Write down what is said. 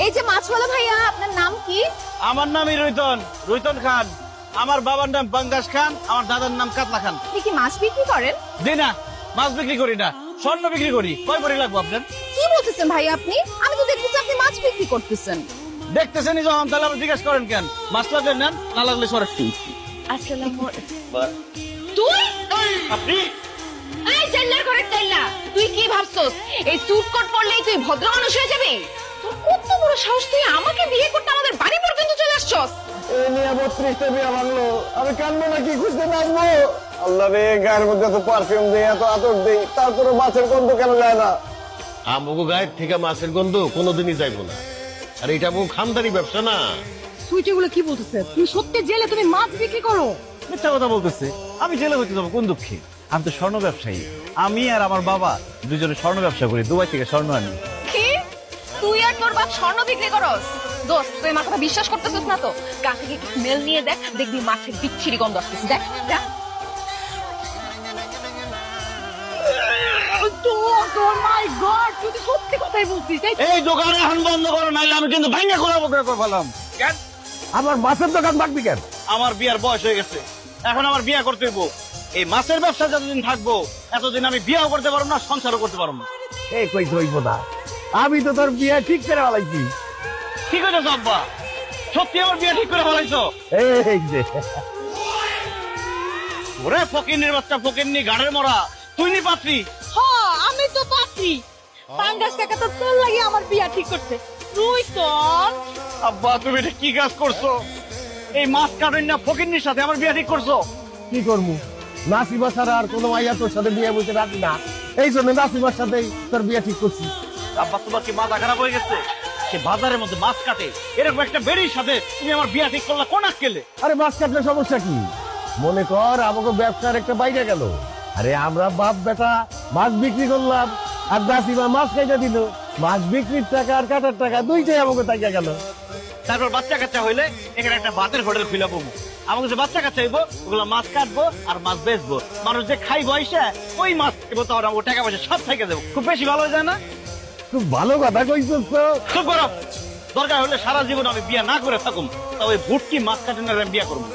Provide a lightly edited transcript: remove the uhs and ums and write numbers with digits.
এই যে মাছওয়ালা ভাইয়া, আপনার নাম কি? আমার নামই রুইতন, রুইতন খান। আমার বাবার নাম পাঙ্গাস খান, আমার দাদার নাম কাতলা খান। আপনি কি মাছ বিক্রি করেন? জি না, মাছ বিক্রি করি না, স্বর্ণ বিক্রি করি। কয় ভরি লাগবো আপনার? কি বলতেছেন ভাইয়া আপনি? আমি তো দেখতেছি আপনি মাছ বিক্রি করতেছেন। দেখতেছেনই যখন, তাহলে আপনি জিজ্ঞেস করেন কেন? মাছ লাগলে নেন, না লাগলে সরাসরি। আসসালামু তুই আপনি এই জান্নার ঘরের তাইলা, তুই কি ভাবছস এই স্যুট কোট পরলেই তুই ভদ্র মানুষ হয়ে যাবি? তোর কত বড় সাহস, তুই আমাকে বিয়ে করতে আমাদের বাড়ি পর্যন্ত চলে আসছস? এই নিয়ে 32টা বিয়া ভাঙলো, আমি কানবো নাকি খুঁজতে নাচবো? আল্লাহ রে, গায়ের মধ্যে এত পারফিউম দেই, এত আতর দেই, তারপরে মাছের গন্ধ কেন যায় না? আমগো গায়ের থেকে মাছের গন্ধ কোনোদিনই যাইবো না। আর এটা আমগো খানদানি ব্যবসা না। সুইট এগুলো কি বলতেছে? তুমি সত্যি জেলে তুমি মাছ বিক্রি করো? মিথ্যা কথা বলতেছে। আমি জেলে হইতে যাবো কোন দুঃখে? আমি তো স্বর্ণ ব্যবসায়ী। আমি আর আমার বাবা দুজনে স্বর্ণ ব্যবসা করি, দুবাই থেকে স্বর্ণ আনি। কি তুই আর তোর বাপ স্বর্ণ বিক্রি করস? দোস্ত, তুই আমার কথা বিশ্বাস করতেছিস না তো? গা থেকে স্মেল নিয়ে দেখ, দেখবি মাছের বিচ্ছিরি গন্ধ আসতেছে। দেখ দেখ। মাই গড, তুই তো সত্যি কথাই বলছিস। এই দোকান এখন বন্ধ করো, নাইলে আমি কিন্তু ভাঙা করে ফেলাম। কেন? আমার মাছের দোকান থাকবি কেন? আমার বিয়ার বয়স হয়ে গেছে, এখন আমার বিয়া করতে হইব। এই মাছের ব্যবসা যতদিন থাকবো, এতদিন আমি বিয়াও করতে পারবো না, সংসারও করতে পারবো না। এই কই হইব না, আমি তো তোর বিয়ে ঠিক করে ফেলাইছি। ঠিক আছে আব্বা, সত্যি আমার বিয়া ঠিক করে ফেলাইছো? এই যে ওরে ফকিন্নির বাচ্চা, ফকিন্নি গাড়ের মরা, তুই নি পাত্রী? হ্যাঁ, আমি তো পাত্রী। পাঙ্গাস টাকা তো তোর লাগি আমার বিয়া ঠিক করতে। তুই তো আব্বা, তুমি এটা কি কাজ করছো? এই মাছ কাটেন না ফকিন্নির সাথে আমার বিয়া ঠিক করছো? কি করবো, নাসিবা ছাড়া আর কোনো মাইয়া তোর সাথে বিয়ে বসে রাখি না, এই জন্য নাসিবার সাথেই তোর বিয়ে ঠিক করছি। আব্বা, তোমার কি মাথা খারাপ হয়ে গেছে? সে বাজারের মধ্যে মাছ কাটে, এরকম একটা বেড়ির সাথে তুমি আমার বিয়া ঠিক করলা কোন আক্কেলে? আরে মাছ কাটলে সমস্যা কি? মনে কর আমাকে ব্যবসার একটা বাইরে গেল, আরে আমরা বাপ বেটা মাছ বিক্রি করলাম, আর নাসিমা মাছ খাইতে দিল, মাছ বিক্রির টাকা আর কাটার টাকা দুইটাই আমাকে তাইকা গেল। তারপর বাচ্চা কাচ্চা হইলে এখানে একটা ভাতের হোটেল খুলে পড়বো। আমাকে যে বাচ্চা কাচ্চা হইবো, ওগুলো মাছ কাটবো আর মাছ বেচবো। মানুষ যে খাই বয়সে ওই মাছ খাইবো, তখন আমাকে টাকা পয়সা সব থেকে দেবো। খুব বেশি ভালো হয়ে যায় না? খুব ভালো কথা কইছিস তো। খুব করো। দরকার হলে সারা জীবন আমি বিয়া না করে থাকুম, তবে ভুটকি মাছ কাটেন আমি বিয়া করবো।